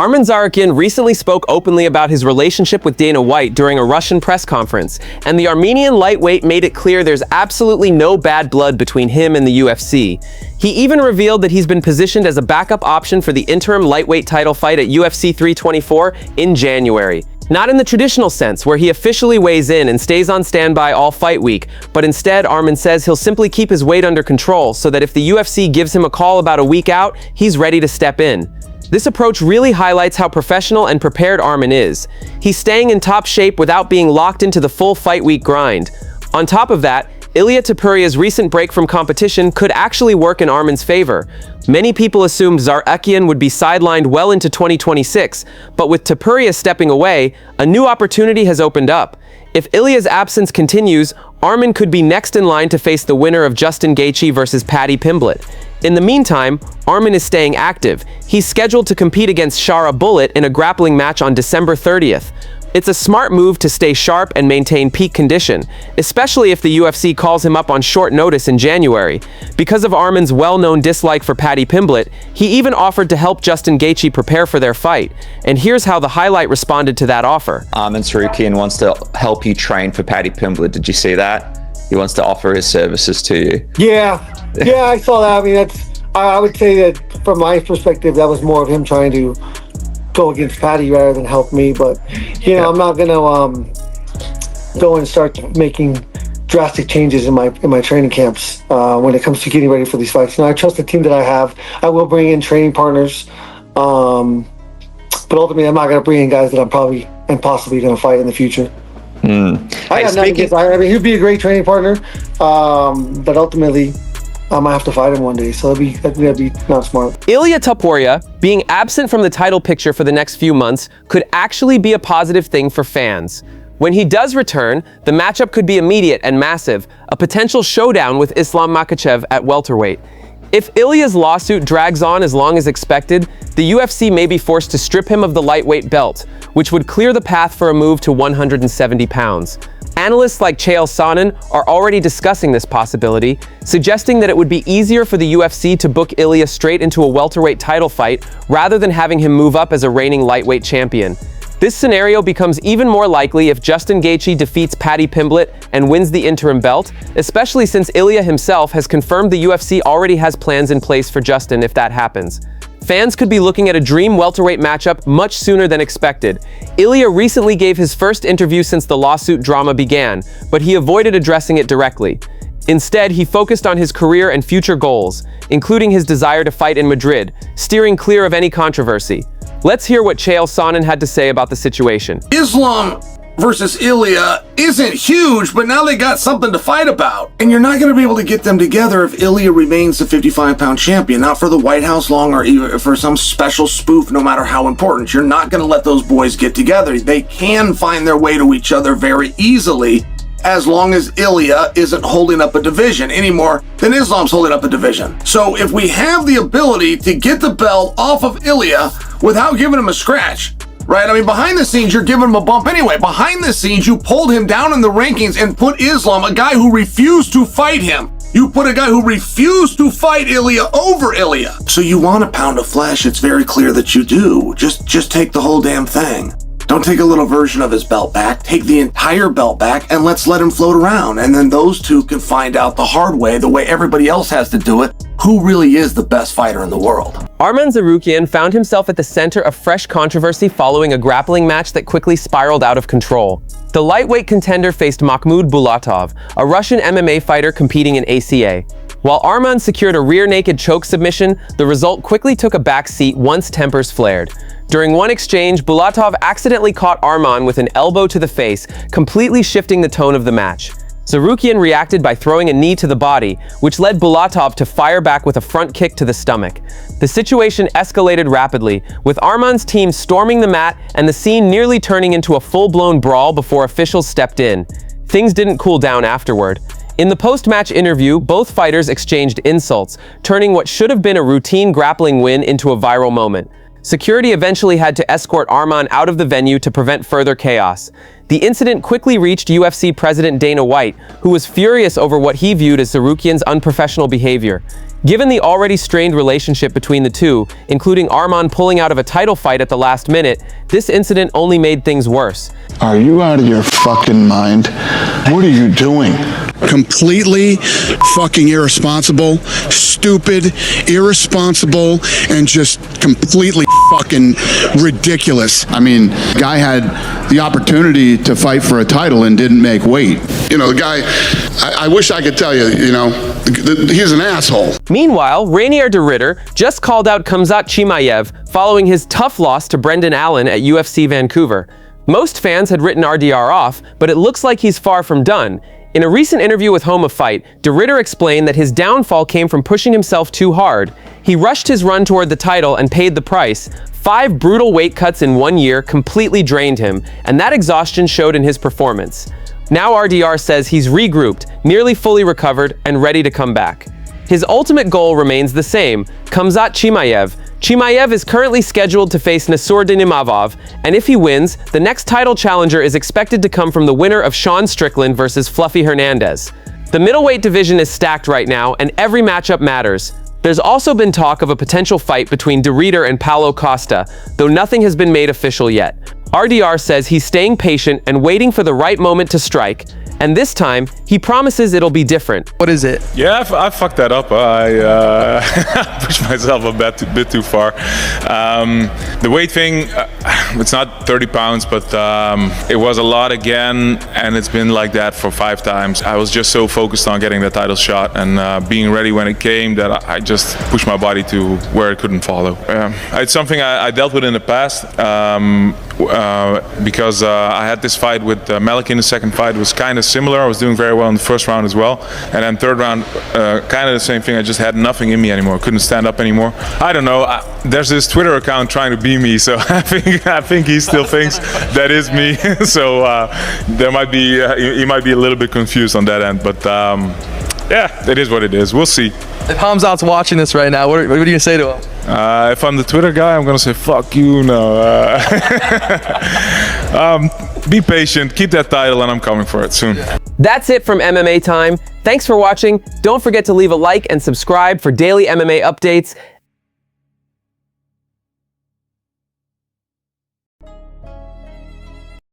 Arman Tsarukyan recently spoke openly about his relationship with Dana White during a Russian press conference, and the Armenian lightweight made it clear there's absolutely no bad blood between him and the UFC. He even revealed that he's been positioned as a backup option for the interim lightweight title fight at UFC 324 in January. Not in the traditional sense, where he officially weighs in and stays on standby all fight week, but instead Arman says he'll simply keep his weight under control so that if the UFC gives him a call about a week out, he's ready to step in. This approach really highlights how professional and prepared Arman is. He's staying in top shape without being locked into the full fight week grind. On top of that, Ilia Topuria's recent break from competition could actually work in Arman's favor. Many people assumed Tsarukyan would be sidelined well into 2026, but with Topuria stepping away, a new opportunity has opened up. If Ilia's absence continues, Arman could be next in line to face the winner of Justin Gaethje versus Paddy Pimblett. In the meantime, Arman is staying active. He's scheduled to compete against Shara Bullet in a grappling match on December 30th. It's a smart move to stay sharp and maintain peak condition, especially if the UFC calls him up on short notice in January. Because of Arman's well-known dislike for Paddy Pimblett, he even offered to help Justin Gaethje prepare for their fight. And here's how the highlight responded to that offer. Arman Tsarukyan wants to help you train for Paddy Pimblett. Did you see that? He wants to offer his services to you. Yeah, I saw that. I mean, I would say that from my perspective, that was more of him trying to go against Paddy rather than help me. But you know, I'm not gonna go and start making drastic changes in my training camps when it comes to getting ready for these fights. You know, I trust the team that I have. I will bring in training partners, but ultimately, I'm not gonna bring in guys that I'm probably and possibly gonna fight in the future. I got nothing against. I mean, he'd be a great training partner, but ultimately, I might have to fight him one day, so that'd be not smart. Ilia Topuria, being absent from the title picture for the next few months, could actually be a positive thing for fans. When he does return, the matchup could be immediate and massive, a potential showdown with Islam Makhachev at welterweight. If Ilia's lawsuit drags on as long as expected, the UFC may be forced to strip him of the lightweight belt, which would clear the path for a move to 170 pounds. Analysts like Chael Sonnen are already discussing this possibility, suggesting that it would be easier for the UFC to book Ilia straight into a welterweight title fight rather than having him move up as a reigning lightweight champion. This scenario becomes even more likely if Justin Gaethje defeats Paddy Pimblett and wins the interim belt, especially since Ilia himself has confirmed the UFC already has plans in place for Justin if that happens. Fans could be looking at a dream welterweight matchup much sooner than expected. Ilia recently gave his first interview since the lawsuit drama began, but he avoided addressing it directly. Instead, he focused on his career and future goals, including his desire to fight in Madrid, steering clear of any controversy. Let's hear what Chael Sonnen had to say about the situation. Islam versus Ilia isn't huge, but now they got something to fight about. And you're not going to be able to get them together if Ilia remains the 55-pound champion, not for the White House long or even for some special spoof, no matter how important. You're not going to let those boys get together. They can find their way to each other very easily, as long as Ilia isn't holding up a division any more than Islam's holding up a division. So if we have the ability to get the belt off of Ilia without giving him a scratch, right? I mean, behind the scenes, you're giving him a bump anyway. Behind the scenes, you pulled him down in the rankings and put Islam, a guy who refused to fight him. You put a guy who refused to fight Ilia over Ilia. So you want a pound of flesh. It's very clear that you do. Just take the whole damn thing. Don't take a little version of his belt back. Take the entire belt back and let's let him float around. And then those two can find out the hard way, the way everybody else has to do it, who really is the best fighter in the world. Arman Tsarukyan found himself at the center of fresh controversy following a grappling match that quickly spiraled out of control. The lightweight contender faced Makhmud Bulatov, a Russian MMA fighter competing in ACA. While Arman secured a rear-naked choke submission, the result quickly took a back seat once tempers flared. During one exchange, Bulatov accidentally caught Arman with an elbow to the face, completely shifting the tone of the match. Tsarukyan reacted by throwing a knee to the body, which led Bulatov to fire back with a front kick to the stomach. The situation escalated rapidly, with Arman's team storming the mat and the scene nearly turning into a full-blown brawl before officials stepped in. Things didn't cool down afterward. In the post-match interview, both fighters exchanged insults, turning what should have been a routine grappling win into a viral moment. Security eventually had to escort Arman out of the venue to prevent further chaos. The incident quickly reached UFC President Dana White, who was furious over what he viewed as Tsarukyan's unprofessional behavior. Given the already strained relationship between the two, including Arman pulling out of a title fight at the last minute, this incident only made things worse. Are you out of your fucking mind? What are you doing? Completely fucking irresponsible, stupid, irresponsible, and just completely fucking ridiculous. I mean, guy had the opportunity to fight for a title and didn't make weight. You know, the guy, I wish I could tell you, you know, he's an asshole. Meanwhile, Reinier de Ridder just called out Khamzat Chimaev following his tough loss to Brendan Allen at UFC Vancouver. Most fans had written RDR off, but it looks like he's far from done. In a recent interview with Home of Fight, de Ridder explained that his downfall came from pushing himself too hard. He rushed his run toward the title and paid the price. 5 brutal weight cuts in 1 year completely drained him, and that exhaustion showed in his performance. Now RDR says he's regrouped, nearly fully recovered, and ready to come back. His ultimate goal remains the same, Khamzat Chimaev. Chimaev is currently scheduled to face Nassourdine Imavov, and if he wins, the next title challenger is expected to come from the winner of Sean Strickland versus Fluffy Hernandez. The middleweight division is stacked right now, and every matchup matters. There's also been talk of a potential fight between de Ridder and Paulo Costa, though nothing has been made official yet. RDR says he's staying patient and waiting for the right moment to strike, and this time, he promises it'll be different. What is it? Yeah, I fucked that up. I pushed myself a bit too far. The weight thing, it's not 30 pounds, but it was a lot again, and it's been like that for 5 times. I was just so focused on getting the title shot and being ready when it came that I just pushed my body to where it couldn't follow. It's something I dealt with in the past because I had this fight with Malik in the second fight. It was kind of similar. I was doing very well in the first round as well, and then third round, kind of the same thing. I just had nothing in me anymore. Couldn't stand up anymore. I don't know. There's this Twitter account trying to be me, so I think he still thinks that is me. So there might be he might be a little bit confused on that end, but yeah, it is what it is. We'll see. If Khamzat's watching this right now, what are you gonna say to him? If I'm the Twitter guy, I'm gonna say fuck you. No. Be patient, keep that title, and I'm coming for it soon. That's it from MMA Time. Thanks for watching. Don't forget to leave a like and subscribe for daily MMA updates.